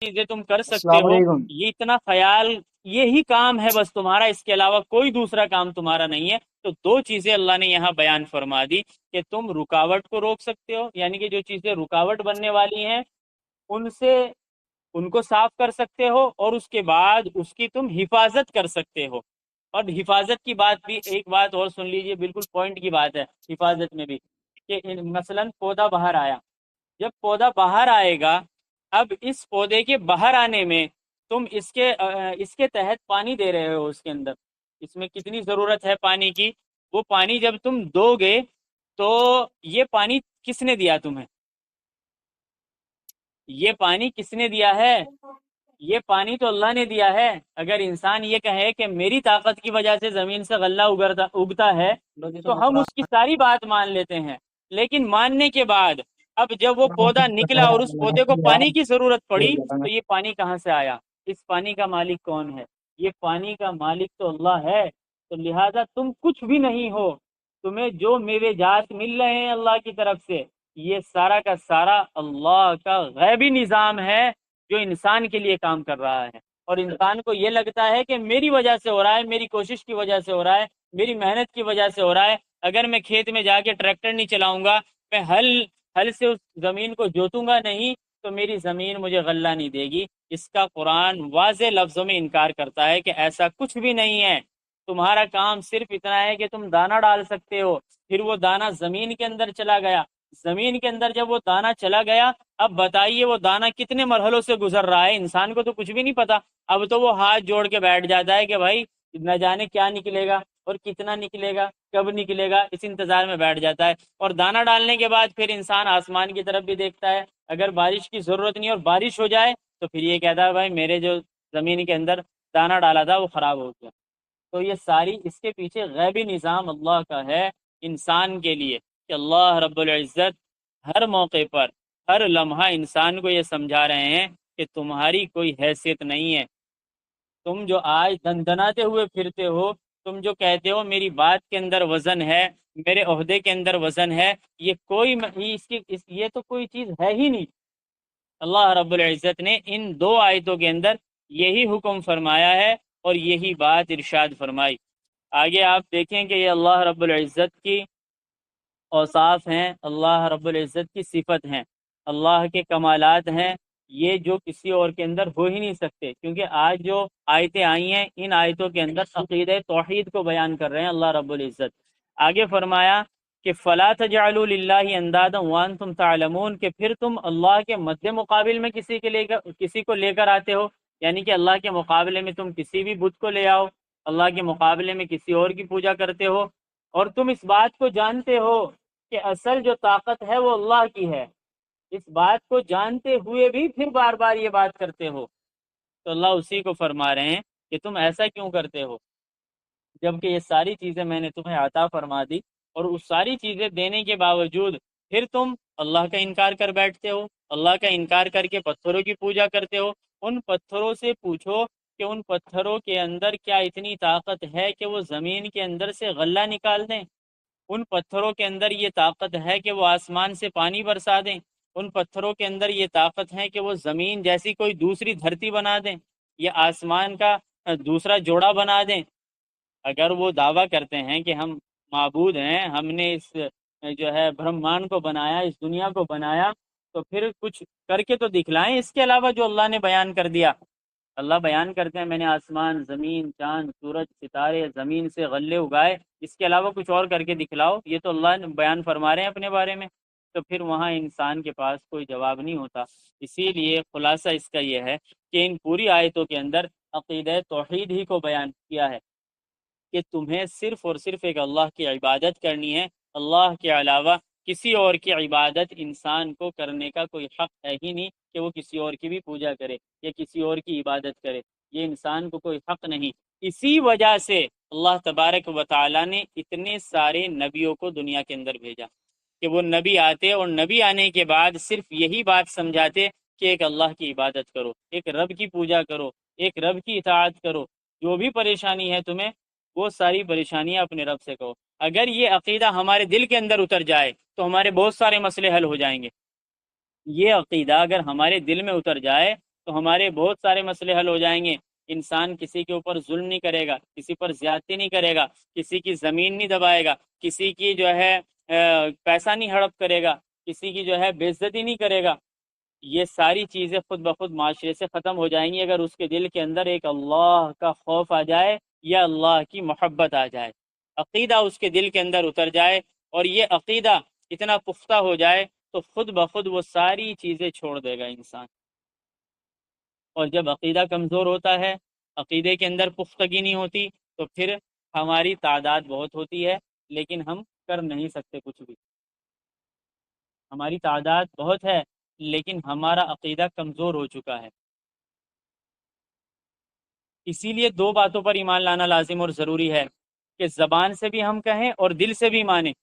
چیزیں تم کر سکتے السلام ہو، علیکم۔ یہ اتنا خیال، یہی کام ہے بس تمہارا، اس کے علاوہ کوئی دوسرا کام تمہارا نہیں ہے۔ تو دو چیزیں اللہ نے یہاں بیان فرما دی کہ تم رکاوٹ کو روک سکتے ہو، یعنی کہ جو چیزیں رکاوٹ بننے والی ہیں ان سے ان کو صاف کر سکتے ہو، اور اس کے بعد اس کی تم حفاظت کر سکتے ہو۔ اور حفاظت کی بات بھی ایک بات اور سن لیجئے، بالکل پوائنٹ کی بات ہے حفاظت میں بھی، کہ مثلا پودا باہر آیا، جب پودا باہر آئے گا، اب اس پودے کے باہر آنے میں تم اس کے تحت پانی دے رہے ہو، اس کے اندر اس میں کتنی ضرورت ہے پانی کی، وہ پانی جب تم دو گے تو یہ پانی کس نے دیا تمہیں؟ یہ پانی کس نے دیا ہے؟ یہ پانی تو اللہ نے دیا ہے۔ اگر انسان یہ کہے کہ میری طاقت کی وجہ سے زمین سے غلہ اگتا ہے تو ہم اس کی ساری بات مان لیتے ہیں، لیکن ماننے کے بعد اب جب وہ پودا نکلا اور اس پودے کو پانی کی ضرورت پڑی تو یہ پانی کہاں سے آیا؟ اس پانی کا مالک کون ہے؟ یہ پانی کا مالک تو اللہ ہے۔ تو لہذا تم کچھ بھی نہیں ہو، تمہیں جو میوے جات مل رہے ہیں اللہ کی طرف سے، یہ سارا کا سارا اللہ کا غیبی نظام ہے جو انسان کے لیے کام کر رہا ہے۔ اور انسان کو یہ لگتا ہے کہ میری وجہ سے ہو رہا ہے، میری کوشش کی وجہ سے ہو رہا ہے، میری محنت کی وجہ سے ہو رہا ہے۔ اگر میں کھیت میں جا کے ٹریکٹر نہیں چلاؤں گا، میں ہل سے اس زمین کو جوتوں گا نہیں، تو میری زمین مجھے غلہ نہیں دے گی۔ اس کا قرآن واضح لفظوں میں انکار کرتا ہے کہ ایسا کچھ بھی نہیں ہے۔ تمہارا کام صرف اتنا ہے کہ تم دانہ ڈال سکتے ہو، پھر وہ دانہ زمین کے اندر چلا گیا، زمین کے اندر جب وہ دانہ چلا گیا، اب بتائیے وہ دانہ کتنے مرحلوں سے گزر رہا ہے، انسان کو تو کچھ بھی نہیں پتا۔ اب تو وہ ہاتھ جوڑ کے بیٹھ جاتا ہے کہ بھائی نہ جانے کیا نکلے گا اور کتنا نکلے گا، کب نکلے گا، اس انتظار میں بیٹھ جاتا ہے۔ اور دانہ ڈالنے کے بعد پھر انسان آسمان کی طرف بھی دیکھتا ہے، اگر بارش کی ضرورت نہیں اور بارش ہو جائے تو پھر یہ کہتا ہے بھائی میرے جو زمین کے اندر دانہ ڈالا تھا وہ خراب ہو گیا۔ تو یہ ساری اس کے پیچھے غیبی نظام اللہ کا ہے انسان کے لیے، کہ اللہ رب العزت ہر موقع پر، ہر لمحہ انسان کو یہ سمجھا رہے ہیں کہ تمہاری کوئی حیثیت نہیں ہے۔ تم جو آج دندناتے ہوئے پھرتے ہو، تم جو کہتے ہو میری بات کے اندر وزن ہے، میرے عہدے کے اندر وزن ہے، یہ یہ تو کوئی چیز ہے ہی نہیں۔ اللہ رب العزت نے ان دو آیتوں کے اندر یہی حکم فرمایا ہے اور یہی بات ارشاد فرمائی۔ آگے آپ دیکھیں کہ یہ اللہ رب العزت کی اوصاف ہیں، اللہ رب العزت کی صفت ہیں، اللہ کے کمالات ہیں، یہ جو کسی اور کے اندر ہو ہی نہیں سکتے۔ کیونکہ آج جو آیتیں آئی ہیں، ان آیتوں کے اندر عقیدہ توحید کو بیان کر رہے ہیں اللہ رب العزت۔ آگے فرمایا کہ فَلَا تَجْعَلُوا لِلَّهِ أَنْدَادًا وَأَنْتُمْ تَعْلَمُونَ، کہ پھر تم اللہ کے مد مقابل میں کسی کو لے کر آتے ہو، یعنی کہ اللہ کے مقابلے میں تم کسی بھی بت کو لے آؤ، اللہ کے مقابلے میں کسی اور کی پوجا کرتے ہو، اور تم اس بات کو جانتے ہو کہ اصل جو طاقت ہے وہ اللہ کی ہے، اس بات کو جانتے ہوئے بھی پھر بار بار یہ بات کرتے ہو۔ تو اللہ اسی کو فرما رہے ہیں کہ تم ایسا کیوں کرتے ہو، جبکہ یہ ساری چیزیں میں نے تمہیں عطا فرما دی، اور اس ساری چیزیں دینے کے باوجود پھر تم اللہ کا انکار کر بیٹھتے ہو، اللہ کا انکار کر کے پتھروں کی پوجا کرتے ہو۔ ان پتھروں سے پوچھو کہ ان پتھروں کے اندر کیا اتنی طاقت ہے کہ وہ زمین کے اندر سے غلہ نکال دیں؟ ان پتھروں کے اندر یہ طاقت ہے کہ وہ آسمان سے پانی برسا دیں؟ ان پتھروں کے اندر یہ طاقت ہے کہ وہ زمین جیسی کوئی دوسری دھرتی بنا دیں، یا آسمان کا دوسرا جوڑا بنا دیں؟ اگر وہ دعویٰ کرتے ہیں کہ ہم معبود ہیں، ہم نے اس جو ہے برہمان کو بنایا، اس دنیا کو بنایا، تو پھر کچھ کر کے تو دکھلائیں اس کے علاوہ جو اللہ نے بیان کر دیا۔ اللہ بیان کرتے ہیں میں نے آسمان، زمین، چاند، سورج، ستارے، زمین سے غلے اگائے، اس کے علاوہ کچھ اور کر کے دکھلاؤ، یہ تو اللہ نے بیان فرما رہے ہیں اپنے بارے میں۔ تو پھر وہاں انسان کے پاس کوئی جواب نہیں ہوتا۔ اسی لیے خلاصہ اس کا یہ ہے کہ ان پوری آیتوں کے اندر عقیدہ توحید ہی کو بیان کیا ہے، کہ تمہیں صرف اور صرف ایک اللہ کی عبادت کرنی ہے، اللہ کے علاوہ کسی اور کی عبادت انسان کو کرنے کا کوئی حق ہے ہی نہیں، کہ وہ کسی اور کی بھی پوجا کرے یا کسی اور کی عبادت کرے، یہ انسان کو کوئی حق نہیں۔ اسی وجہ سے اللہ تبارک و تعالیٰ نے اتنے سارے نبیوں کو دنیا کے اندر بھیجا، کہ وہ نبی آتے اور نبی آنے کے بعد صرف یہی بات سمجھاتے کہ ایک اللہ کی عبادت کرو، ایک رب کی پوجا کرو، ایک رب کی اطاعت کرو، جو بھی پریشانی ہے تمہیں وہ ساری پریشانیاں اپنے رب سے کہو۔ اگر یہ عقیدہ ہمارے دل کے اندر اتر جائے تو ہمارے بہت سارے مسئلے حل ہو جائیں گے۔ یہ عقیدہ اگر ہمارے دل میں اتر جائے تو ہمارے بہت سارے مسئلے حل ہو جائیں گے۔ انسان کسی کے اوپر ظلم نہیں کرے گا، کسی پر زیادتی نہیں کرے گا، کسی کی زمین نہیں دبائے گا، کسی کی جو ہے پیسہ نہیں ہڑپ کرے گا، کسی کی جو ہے بے عزتی نہیں کرے گا۔ یہ ساری چیزیں خود بخود معاشرے سے ختم ہو جائیں گی اگر اس کے دل کے اندر ایک اللہ کا خوف آ جائے یا اللہ کی محبت آ جائے، عقیدہ اس کے دل کے اندر اتر جائے، اور یہ عقیدہ اتنا پختہ ہو جائے تو خود بخود وہ ساری چیزیں چھوڑ دے گا انسان۔ اور جب عقیدہ کمزور ہوتا ہے، عقیدے کے اندر پختگی نہیں ہوتی، تو پھر ہماری تعداد بہت ہوتی ہے لیکن ہم کر نہیں سکتے کچھ بھی۔ ہماری تعداد بہت ہے لیکن ہمارا عقیدہ کمزور ہو چکا ہے۔ اسی لیے دو باتوں پر ایمان لانا لازم اور ضروری ہے کہ زبان سے بھی ہم کہیں اور دل سے بھی مانیں۔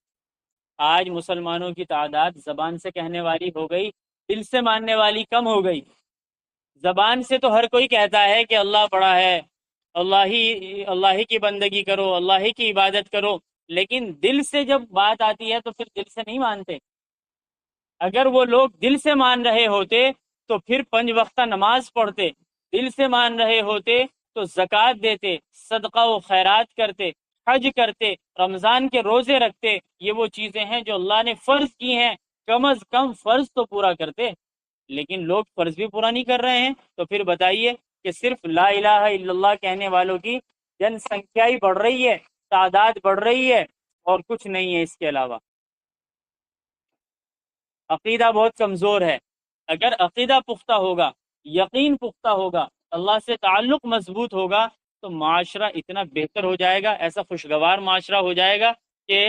آج مسلمانوں کی تعداد زبان سے کہنے والی ہو گئی، دل سے ماننے والی کم ہو گئی۔ زبان سے تو ہر کوئی کہتا ہے کہ اللہ بڑا ہے، اللہ ہی کی بندگی کرو، اللہ ہی کی عبادت کرو، لیکن دل سے جب بات آتی ہے تو پھر دل سے نہیں مانتے۔ اگر وہ لوگ دل سے مان رہے ہوتے تو پھر 5 وقتہ نماز پڑھتے، دل سے مان رہے ہوتے تو زکوٰۃ دیتے، صدقہ و خیرات کرتے، حج کرتے، رمضان کے روزے رکھتے۔ یہ وہ چیزیں ہیں جو اللہ نے فرض کی ہیں، کم از کم فرض تو پورا کرتے، لیکن لوگ فرض بھی پورا نہیں کر رہے ہیں۔ تو پھر بتائیے کہ صرف لا الہ الا اللہ کہنے والوں کی جن سنکھیا ہی بڑھ رہی ہے، تعداد بڑھ رہی ہے، اور کچھ نہیں ہے اس کے علاوہ۔ عقیدہ بہت کمزور ہے۔ اگر عقیدہ پختہ ہوگا، یقین پختہ ہوگا، اللہ سے تعلق مضبوط ہوگا تو معاشرہ اتنا بہتر ہو جائے گا، ایسا خوشگوار معاشرہ ہو جائے گا کہ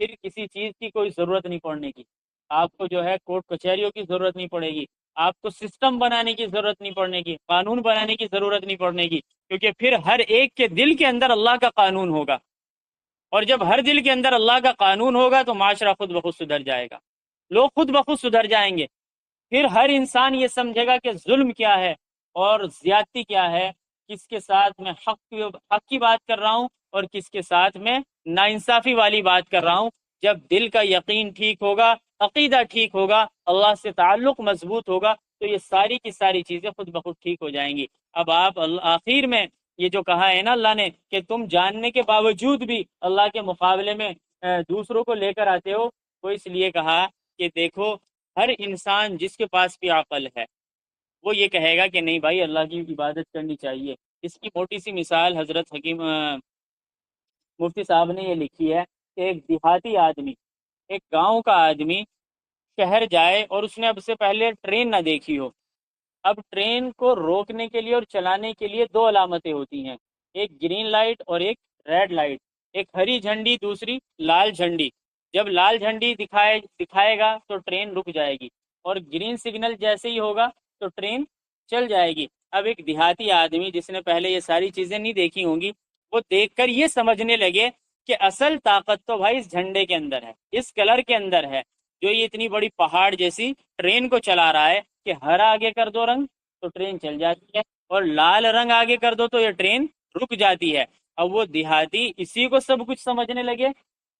پھر کسی چیز کی کوئی ضرورت نہیں پڑنے کی۔ آپ کو جو ہے کورٹ کچہریوں کی ضرورت نہیں پڑے گی، آپ کو سسٹم بنانے کی ضرورت نہیں پڑنے کی، قانون بنانے کی ضرورت نہیں پڑنے کی، کیونکہ پھر ہر ایک کے دل کے اندر اللہ کا قانون ہوگا، اور جب ہر دل کے اندر اللہ کا قانون ہوگا تو معاشرہ خود بخود سدھر جائے گا، لوگ خود بخود سدھر جائیں گے۔ پھر ہر انسان یہ سمجھے گا کہ ظلم کیا ہے اور زیادتی کیا ہے، کس کے ساتھ میں حق کی بات کر رہا ہوں اور کس کے ساتھ میں ناانصافی والی بات کر رہا ہوں۔ جب دل کا یقین ٹھیک ہوگا، عقیدہ ٹھیک ہوگا، اللہ سے تعلق مضبوط ہوگا تو یہ ساری کی ساری چیزیں خود بخود ٹھیک ہو جائیں گی۔ اب آپ آخر میں یہ جو کہا ہے نا اللہ نے کہ تم جاننے کے باوجود بھی اللہ کے مقابلے میں دوسروں کو لے کر آتے ہو، تو اس لیے کہا کہ دیکھو ہر انسان جس کے پاس بھی عقل ہے وہ یہ کہے گا کہ نہیں بھائی اللہ کی عبادت کرنی چاہیے۔ اس کی موٹی سی مثال حضرت حکیم مفتی صاحب نے یہ لکھی ہے کہ ایک دیہاتی آدمی، ایک گاؤں کا آدمی شہر جائے اور اس نے اب سے پہلے ٹرین نہ دیکھی ہو۔ اب ٹرین کو روکنے کے لیے اور چلانے کے لیے 2 علامتیں ہوتی ہیں، ایک گرین لائٹ اور ایک ریڈ لائٹ، ایک ہری جھنڈی دوسری لال جھنڈی۔ جب لال جھنڈی دکھائے گا تو ٹرین رک جائے گی، اور گرین سگنل جیسے ہی ہوگا تو ٹرین چل جائے گی۔ اب ایک دیہاتی آدمی جس نے پہلے یہ ساری چیزیں نہیں دیکھی ہوں گی، وہ دیکھ کر یہ سمجھنے لگے کہ اصل طاقت تو بھائی اس جھنڈے کے اندر ہے، اس کلر کے اندر ہے، جو یہ اتنی بڑی پہاڑ جیسی ٹرین کو چلا رہا ہے کہ ہرا آگے کر دو رنگ تو ٹرین چل جاتی ہے، اور لال رنگ آگے کر دو تو یہ ٹرین رک جاتی ہے۔ اب وہ دیہاتی اسی کو سب کچھ سمجھنے لگے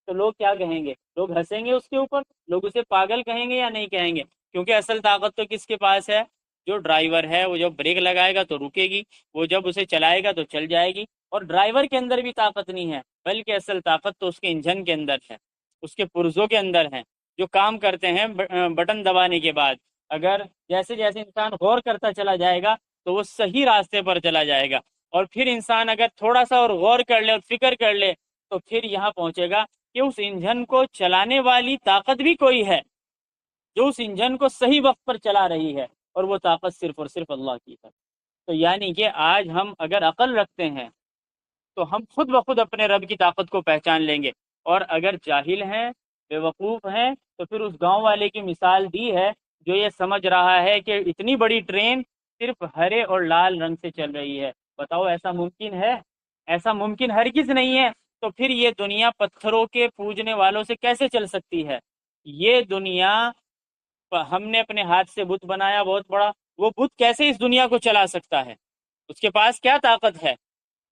تو لوگ کیا کہیں گے؟ لوگ ہنسیں گے اس کے اوپر، لوگ اسے پاگل کہیں گے یا نہیں کہیں گے؟ کیونکہ اصل طاقت تو کس کے پاس ہے؟ جو ڈرائیور ہے، وہ جب بریک لگائے گا تو رکے گی، وہ جب اسے چلائے گا تو چل جائے گی۔ اور ڈرائیور کے اندر بھی طاقت نہیں ہے، بلکہ اصل طاقت تو اس کے انجن کے اندر ہے، اس کے پرزوں کے اندر ہے، جو کام کرتے ہیں بٹن دبانے کے بعد۔ اگر جیسے جیسے انسان غور کرتا چلا جائے گا تو وہ صحیح راستے پر چلا جائے گا، اور پھر انسان اگر تھوڑا سا اور غور کر لے اور فکر کر لے تو پھر یہاں پہنچے گا کہ اس انجن کو چلانے والی طاقت بھی کوئی ہے جو اس انجن کو صحیح وقت پر چلا رہی ہے، اور وہ طاقت صرف اور صرف اللہ کی ہے۔ تو یعنی کہ آج ہم اگر عقل رکھتے ہیں تو ہم خود بخود اپنے رب کی طاقت کو پہچان لیں گے، اور اگر جاہل ہیں، بے وقوف ہیں، تو پھر اس گاؤں والے کی مثال دی ہے جو یہ سمجھ رہا ہے کہ اتنی بڑی ٹرین صرف ہرے اور لال رنگ سے چل رہی ہے۔ بتاؤ ایسا ممکن ہے؟ ایسا ممکن ہرگز نہیں ہے۔ تو پھر یہ دنیا پتھروں کے پوجنے والوں سے کیسے چل سکتی ہے؟ یہ دنیا ہم نے اپنے ہاتھ سے بت بنایا بہت بڑا، وہ بت کیسے اس دنیا کو چلا سکتا ہے؟ اس کے پاس کیا طاقت ہے؟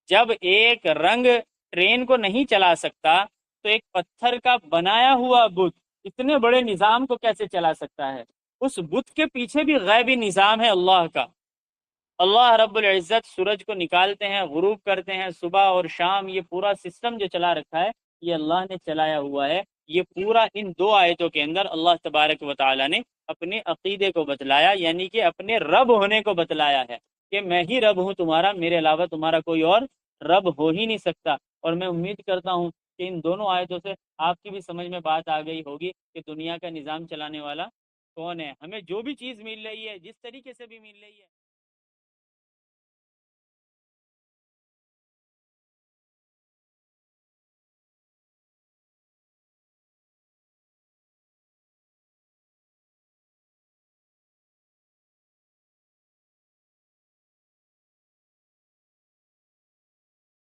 جب ایک رنگ ٹرین کو نہیں چلا سکتا تو ایک پتھر کا بنایا ہوا بت اتنے بڑے نظام کو کیسے چلا سکتا ہے؟ اس بت کے پیچھے بھی غیبی نظام ہے اللہ کا، اللہ رب العزت سورج کو نکالتے ہیں، غروب کرتے ہیں، صبح اور شام، یہ پورا سسٹم جو چلا رکھا ہے یہ اللہ نے چلایا ہوا ہے۔ یہ پورا ان دو آیتوں کے اندر اللہ تبارک و تعالی نے اپنے عقیدے کو بتلایا، یعنی کہ اپنے رب ہونے کو بتلایا ہے کہ میں ہی رب ہوں تمہارا، میرے علاوہ تمہارا کوئی اور رب ہو ہی نہیں سکتا۔ اور میں امید کرتا ہوں کہ ان دونوں آیتوں سے آپ کی بھی سمجھ میں بات آ گئی ہوگی کہ دنیا کا نظام چلانے والا کون ہے، ہمیں جو بھی چیز مل رہی ہے، جس طریقے سے بھی مل رہی ہے۔